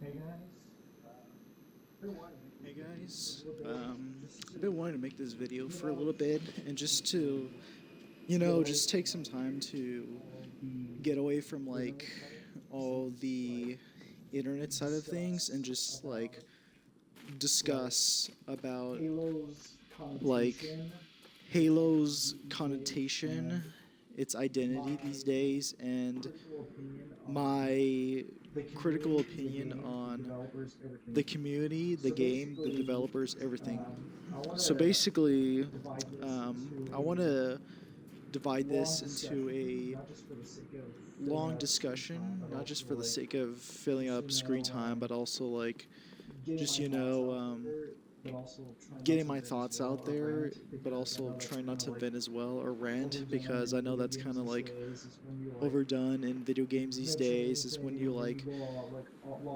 Hey guys, I've been wanting to make this video for a little bit and just to, just take some time to get away from like all the internet side of things and just like discuss about like Halo's connotation, its identity these days, and my critical opinion on the community, the game, the developers, everything. So basically, I want to divide this into a long discussion, not just for the sake of filling up screen time, but also like just getting my thoughts out there, but also trying not to vent as well or rant because I know that's kind of like overdone in video games these days. Is when you like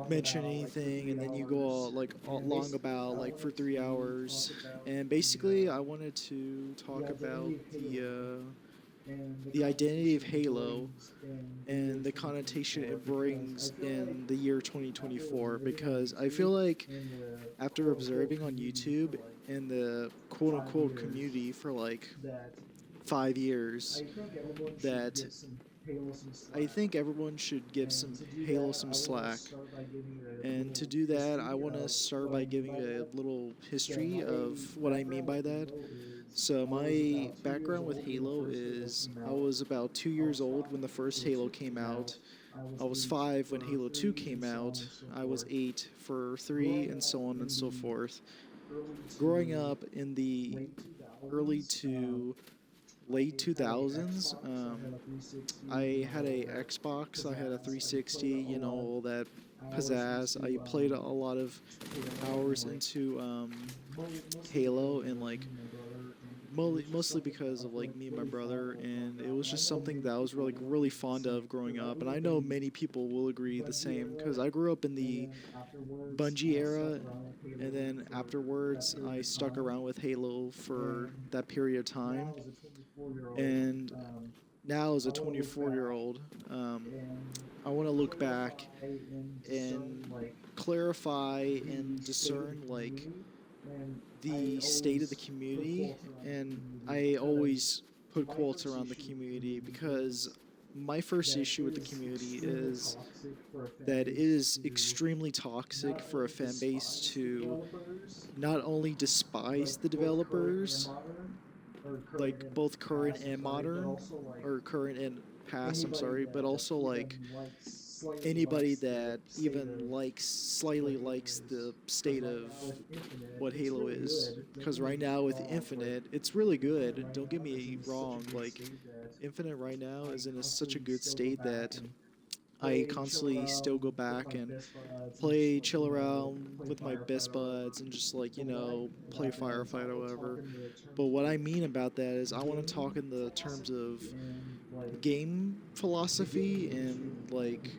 mention anything and then you go all long about like for 3 hours. And basically, I wanted to talk about the identity of Halo and the connotation it brings in the year 2024 because I feel like after observing on YouTube in the quote unquote community for like 5 years that I think everyone should give some Halo some slack. And to do that, I want to start by giving a little history of what I mean by that. So, my background with Halo is I was about 2 years old when the first Halo came out. I was 5 when Halo 2 came out. I was 8 for 3, and so on and so forth. Growing up in the early to late 2000s, I had a Xbox, I had a 360, all that pizzazz. I played a lot of hours into Halo and like mostly because of like me and my brother, and it was just something that I was really fond of growing up. And I know many people will agree the same because I grew up in the Bungie era, and then afterwards I stuck around with Halo for that period of time. And now as a 24-year-old, I want to look back and clarify and discern like the state of the community. And I always put quotes around the community because my first issue with the community is that it is extremely toxic for a fan base to not only despise the developers, like both current and modern, or current and past, I'm sorry, but also like anybody that even likes slightly likes the state of what Halo is. Because right now with Infinite, it's really good. Don't get me wrong. Like Infinite right now is in such a good state that I constantly still go back and play, chill around with my best buds, and just like play firefight or whatever. But what I mean about that is I want to talk in the terms of game philosophy and like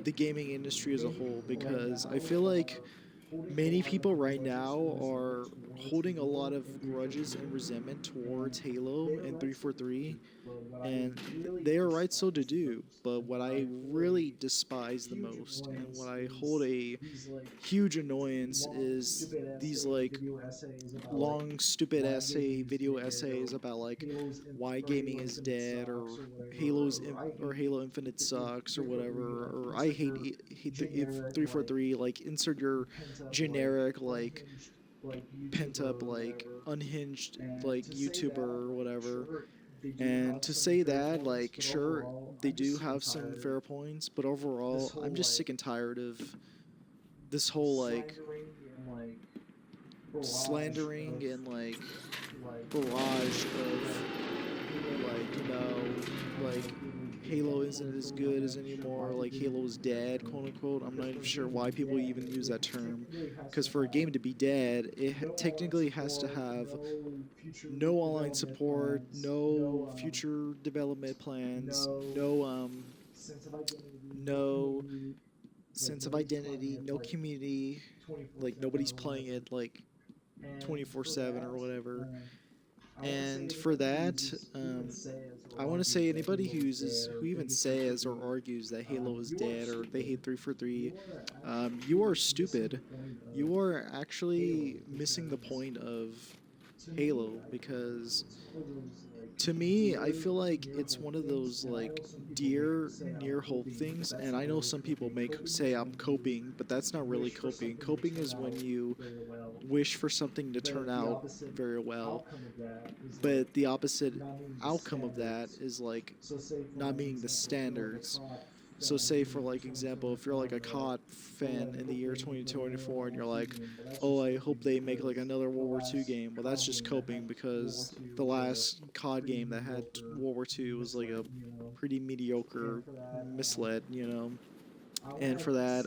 the gaming industry as a whole because I feel like many people right now are holding a lot of grudges and resentment towards Halo and 343, and they are right so to do. But what I really despise the most and what I hold a huge annoyance is these like long stupid video essays about like why gaming is dead or or Halo Infinite sucks or whatever, or I hate the if 343, like insert your generic like pent up like unhinged like YouTuber or whatever. And to say that, like, sure, they do have some fair points, but overall, I'm just sick and tired of this whole like slandering and like barrage of like like Halo isn't as good as anymore, like Halo is dead, quote unquote. I'm not even sure why people even use that term, because for a game to be dead it technically has to have no online support, no future development plans, no sense of identity, no community, like nobody's playing it like 24/7 or whatever. And for that, I want to say anybody who even says or argues that Halo is dead or they hate 343, you are stupid. You are actually missing the point of Halo because to me, I feel like it's one of those like dear near hope things. And I know some people make say I'm coping, but that's not really coping. Coping is when you wish for something to turn out very well, but the opposite outcome of that is like not meeting the standards. So say for like example, if you're like a COD fan in the year 2024 and you're like, "Oh, I hope they make like another World War II game." Well, that's just coping because the last COD game that had World War II was like a pretty mediocre misled, you know. And for that,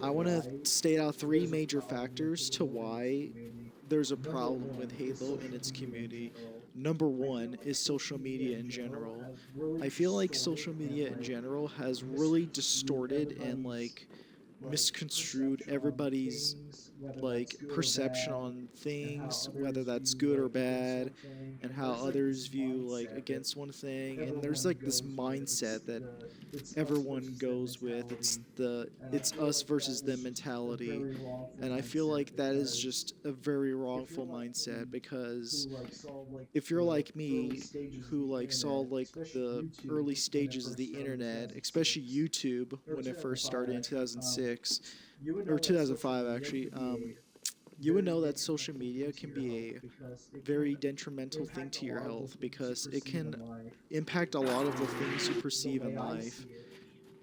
I want to state out three major factors to why there's a problem with Halo in its community. Number one is social media in general. I feel like social media in general has really distorted and like misconstrued everybody's like perception on things, whether that's good or bad, and how others view like against one thing. And there's like this mindset that everyone goes with. It's us versus them mentality. And I feel like that is just a very wrongful mindset because if you're like me who like saw like the early stages of the internet, especially YouTube when it first started in 2006 or 2005 actually, you would know that social media can be a very detrimental thing to your health because it can impact a lot of the things you perceive in life.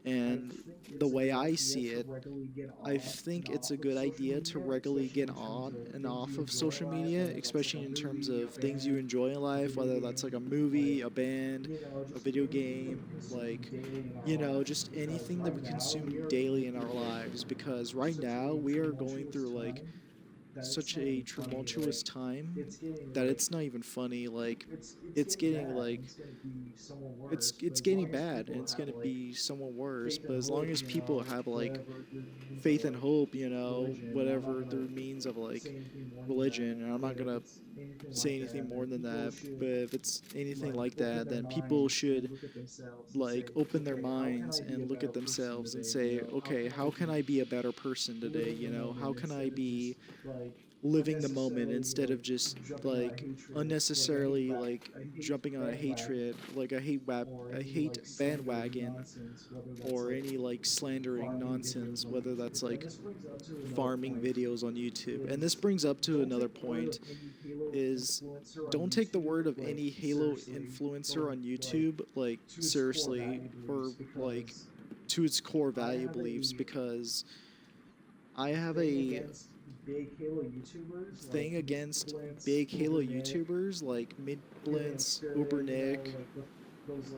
And the way I see it, I think it's a good idea to regularly get on and off of social media, especially in terms of things you enjoy in life, whether that's like a movie, a band, a video game, like, you know, just anything that we consume daily in our lives. Because right now we are going through like such a tumultuous time that it's not even funny. Like, it's getting like it's getting bad and it's gonna be somewhat worse. But as long as people have like faith and hope, you know, whatever through means of like religion, and I'm not gonna say anything more than that. But if it's anything like that, then people should like open their minds and look at themselves and say, okay, how can I be a better person today? You know, how can I be living the moment instead of just like unnecessarily like jumping on a hatred like a hate bandwagon or any like slandering nonsense, whether that's like farming videos on YouTube. And this brings up to another point is don't take the word of any Halo influencer on YouTube like seriously or like to its core value beliefs because I have a thing against big Halo YouTubers like Midblintz, Ubernick,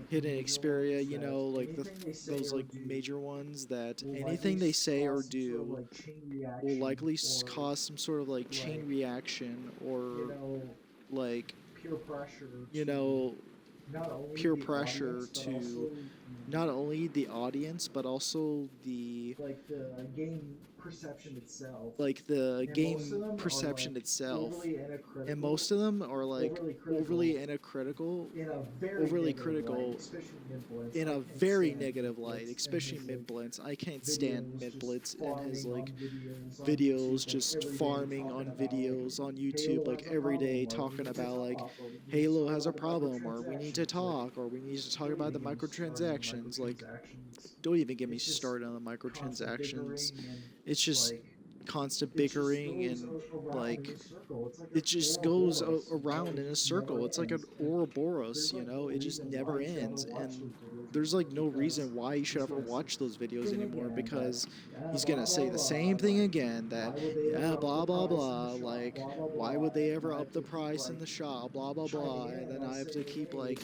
Hidden Xperia, you know, like those like major ones that anything they say or do will likely cause some sort of like chain reaction or like, you know, peer pressure to not only the audience but also the like the game perception itself. And most of them are like overly critical, overly critical in a very negative light, especially Mid Blitz. I can't stand Mid Blitz and his like videos, just farming on videos on YouTube, like every day talking about like Halo has a problem, or we need to talk, or we need to talk about the microtransactions. Like, don't even get me started on the microtransactions. It's just constant bickering and like it just goes around in a circle. It's like an Ouroboros, you know? It just never ends. And there's like no reason why you should ever watch those videos anymore because he's going to say the same thing again that, yeah, blah, blah, blah. Like, why would they ever up the price in the shop? Blah, blah, blah. And then I have to keep like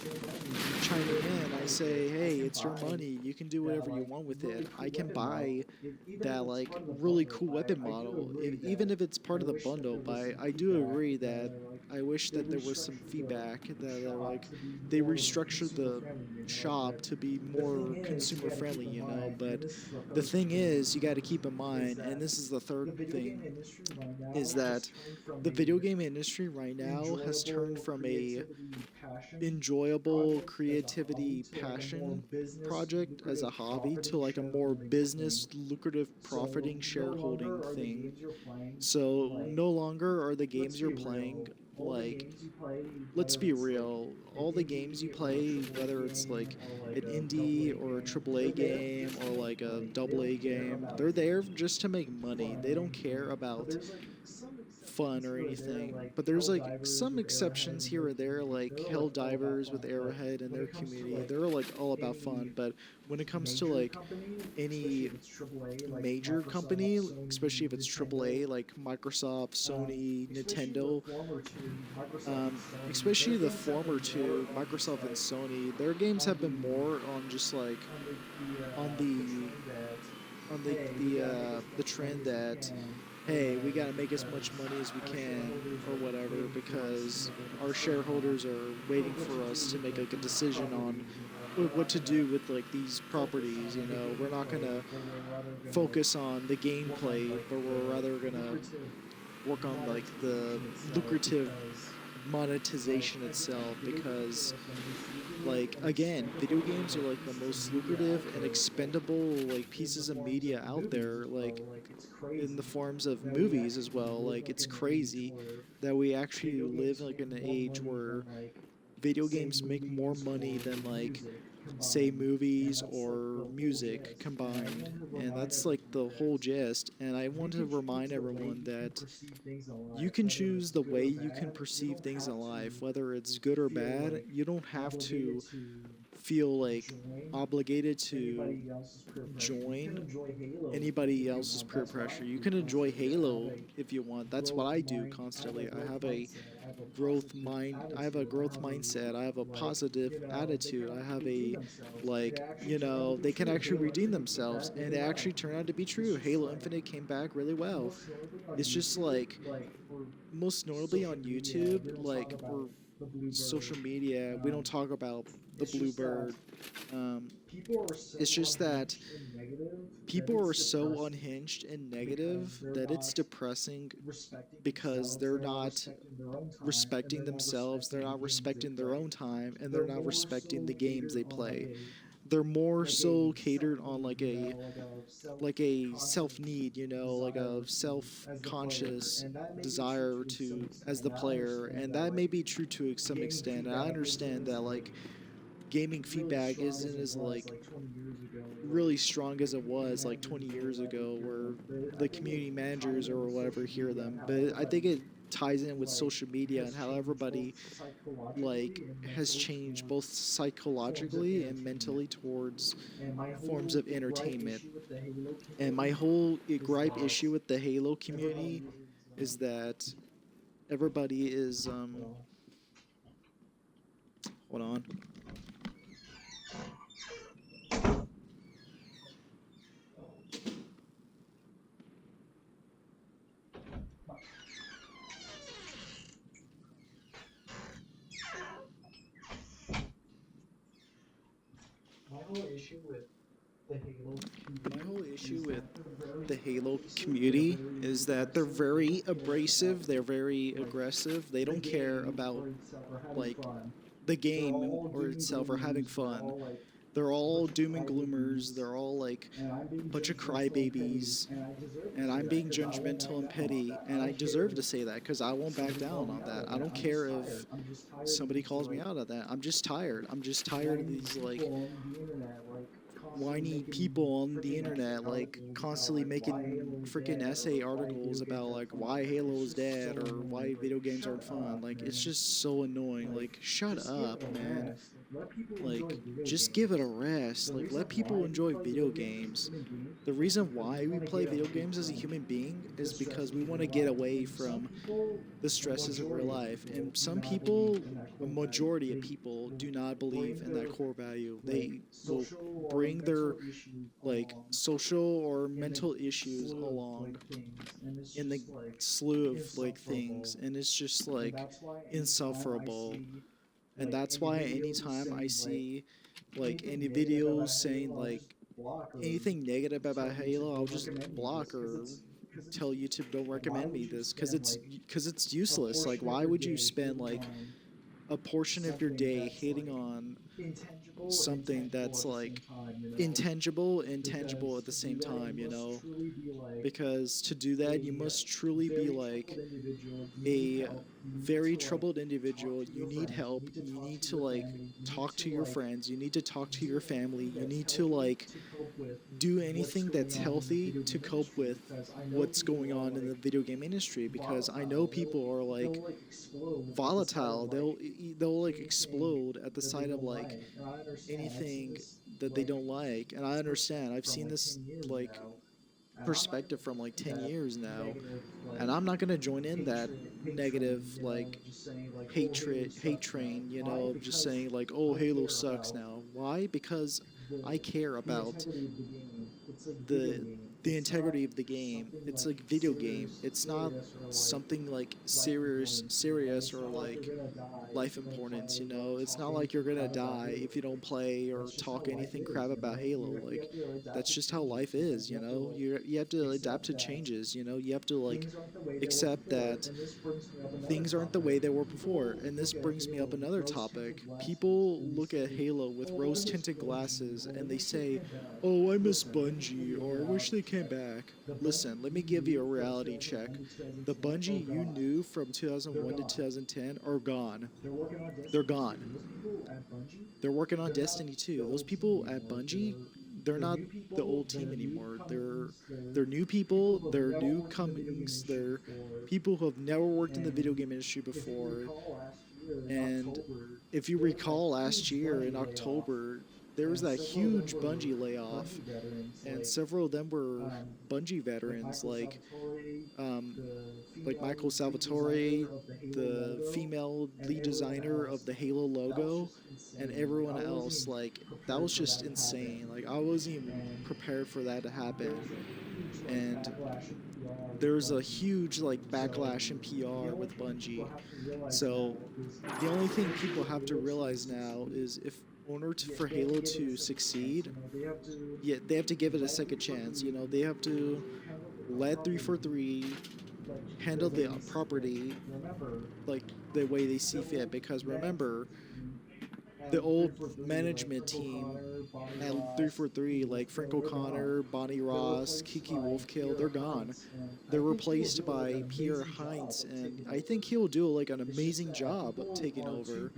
chiming in. I say, hey, it's your money. You can do whatever you want with it. I can buy that like really cool weapon model, even if it's part of the bundle. But I do agree that I wish that there was some feedback that like they restructured the shop to be more consumer friendly, you know. But the thing is, you got to keep in mind, and this is the third thing, is that the video game industry right now has turned from a enjoyable creativity passion project as a hobby to like a more business lucrative profiting shareholding thing. So no longer are the games you're playing like, let's be real, all the games you play, whether it's like an indie or a AAA game or like a AA game, they're there just to make money. They don't care about fun or anything. But there's like some exceptions here or there, like Hell Divers with Arrowhead and their community. They're like all about fun. But when it comes to like any major company, especially if it's AAA, like Microsoft, Sony, Nintendo, especially the former two, Microsoft and Sony, their games have been more on just like on the trend that, hey, we got to make as much money as we can or whatever because our shareholders are waiting for us to make like a decision on what to do with like these properties. You know, we're not gonna focus on the gameplay, but we're rather gonna work on like the lucrative monetization itself because, like, again, video games are like the most lucrative and expendable like pieces of media out there, like in the forms of movies as well. Like, it's crazy that we actually live like in an age where video games make more money than like, say, movies or music combined. And that's like the whole gist. And I want to remind everyone that you can choose the way you can perceive things in life, whether it's good or bad. You don't have to feel like obligated to join anybody else's peer pressure. You can enjoy Halo if you want. That's what I do constantly. I have a growth mindset. I have a positive attitude. I have a, like, you know, they can actually redeem themselves and they actually turn out to be true. Halo Infinite came back really well. It's just like, most notably on YouTube, like, or social media, we don't talk about the Bluebird. Um, it's just that people are so unhinged and negative that it's depressing because they're not respecting themselves, they're not respecting their own time, and they're not respecting the games they play. They're more so catered on like a self need, you know, like a self conscious desire to as the player, and that may be true to some extent. And I understand that like gaming feedback isn't as like really strong as it was like 20 years ago, where the community managers or whatever hear them. But I think it ties in with social media and how everybody like has changed both psychologically and mentally towards forms of entertainment. And my whole gripe issue with the Halo community is that everybody is hold on. My whole issue with the Halo community is that they're very abrasive, they're very aggressive. They don't care about like the game or itself or having fun. They're all doom and gloomers. They're all like a bunch of crybabies, and I'm being judgmental and petty, and I deserve to say that because I won't back down on that. I don't care if somebody calls me out on that. I'm just tired. I'm just tired of these like whiny people on the internet like constantly making freaking essay articles about like why Halo is dead or why video games aren't fun. Like, it's just so annoying. Like, shut up, man. Like, just give it a rest. Like, let people enjoy video games. The reason why we play video games as a human being is because we want to get away from the stresses of real life. And some people, a majority of people, do not believe in that core value. They will bring their like social or mental issues along in the slew of like things, and it's just like insufferable. And that's why anytime I see like any videos saying like anything negative about Halo, I'll just block or tell YouTube don't recommend me this because it's useless. Like, why would you spend like a portion of your day hating on something that's like intangible and tangible at the same time? Because to do that, you must truly be like a very troubled individual. You need help. You need to like talk to your friends. You need to talk to your family. You need to like do anything that's healthy to cope with what's going on in the video game industry, because I know people are like volatile. They'll like explode at the sight of like anything that they don't like. And I understand. I've seen this like perspective from like 10 years now, and I'm not going to join in that negative like hate train, of just saying like, oh, Halo sucks now. Why? Because I care about the the integrity of the game. It's like video game. It's not something like serious or like life importance, It's not like you're gonna die if you don't play or talk anything crap about Halo. Like, that's just how life is, You have to adapt to changes, You have to like accept that things aren't the way they were before. And this brings me up another topic. People look at Halo with rose tinted glasses and they say, oh, I miss Bungie, or I wish they came back. Listen, let me give you a reality check. The Bungie you knew from 2001 to 2010 are gone. They're gone. They're working on Destiny 2. Those people at Bungie, they're not the old team anymore. They're new people, they're newcomings, they're people who have never worked in the video game industry before. And if you recall last year in October, there was that huge Bungie layoff, and several of them were Bungie veterans, um, like Michael Salvatore, the female lead designer of the Halo logo, and everyone else. Like, that was just insane. Like, I wasn't even prepared for that to happen. And there's a huge like backlash in PR with Bungie. So the only thing people have to realize now is if in order for Halo to succeed, yeah, they have to give it a second chance. They have to let 343 handle the property like the way they see fit. Because remember, the old management team at 343, like Frank O'Connor, Bonnie Ross, Kiki Wolfkill, they're gone. They're replaced by Pierre Heinz, and I think he'll do like an amazing job taking over.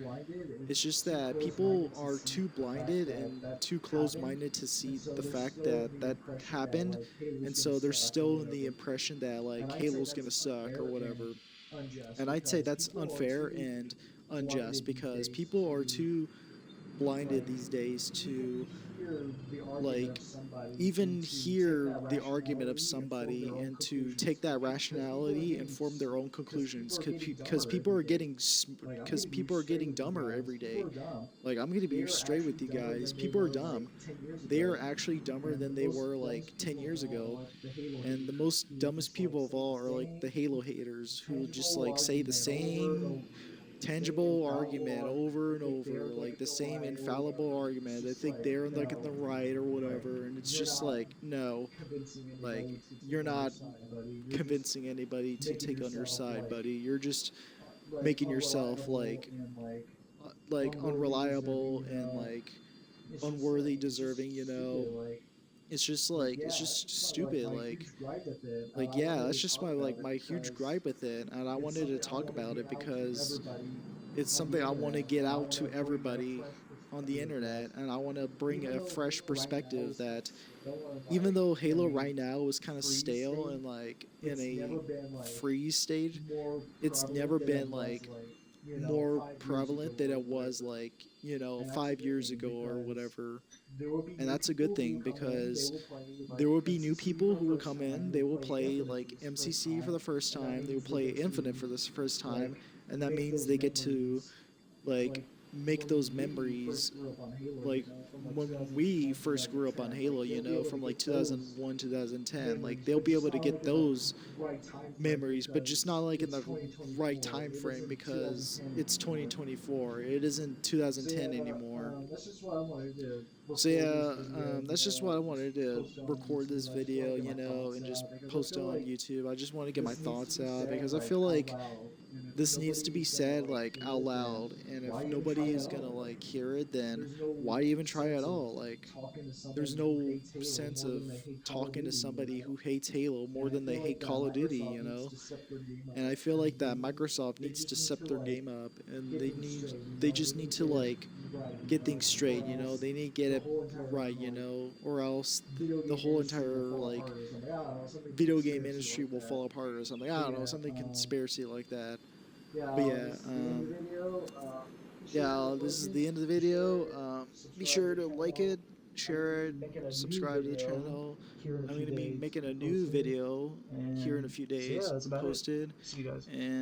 It's just that people are too blinded and too close-minded to see the fact that that happened, and so they're still in the impression that like Halo's gonna suck or whatever. And I'd say that's unfair and unjust, because people are too blinded these days to like even hear the argument of somebody and to take that rationality and form their own conclusions, because people are getting dumber every day. Like, I'm gonna be straight with you guys, people are dumb. They are actually dumber than they were like 10 years ago. And the most dumbest people of all are like the Halo haters, who just like say the same tangible argument over and over, like the same infallible argument. They think they're like in the right or whatever, and it's just like, no, like, you're not convincing anybody to take on your side, buddy. You're just making yourself like unreliable and like unworthy deserving. It's just stupid. Like, yeah, that's just my huge gripe with it, and I wanted to talk about it because it's something I want to get out to everybody on the internet, and I want to bring a fresh perspective that even though Halo right now is kind of stale and like in a freeze stage, it's never been like more prevalent than it was like, 5 years ago or whatever. And that's a good thing because there will be new people who will come in. They will play like MCC for the first time. They will play Infinite for the first time, and that means they get to like make those memories like when we first grew up on Halo, from like 2001, 2010. Like they'll be able to get those memories, but just not like in the right time frame because it's 2024. It isn't 2010 anymore. So yeah, that's just what I wanted to record this video, and just post it on YouTube. I just want to get my thoughts out because I feel like this needs to be said like out loud, and if nobody is gonna like hear it, then why even try at all? Like, there's no sense of talking to somebody who hates Halo more than they hate Call of Duty, And I feel like that Microsoft needs to step their game up, and they just need to like get things straight, They need to get it right, or else the whole entire like video game industry will fall apart or something. I don't know, something conspiracy like that. But yeah, yeah, this is the end of the video. Be sure to like it, share it, subscribe to the channel. I'm going to be making a new video here in a few days, posted, and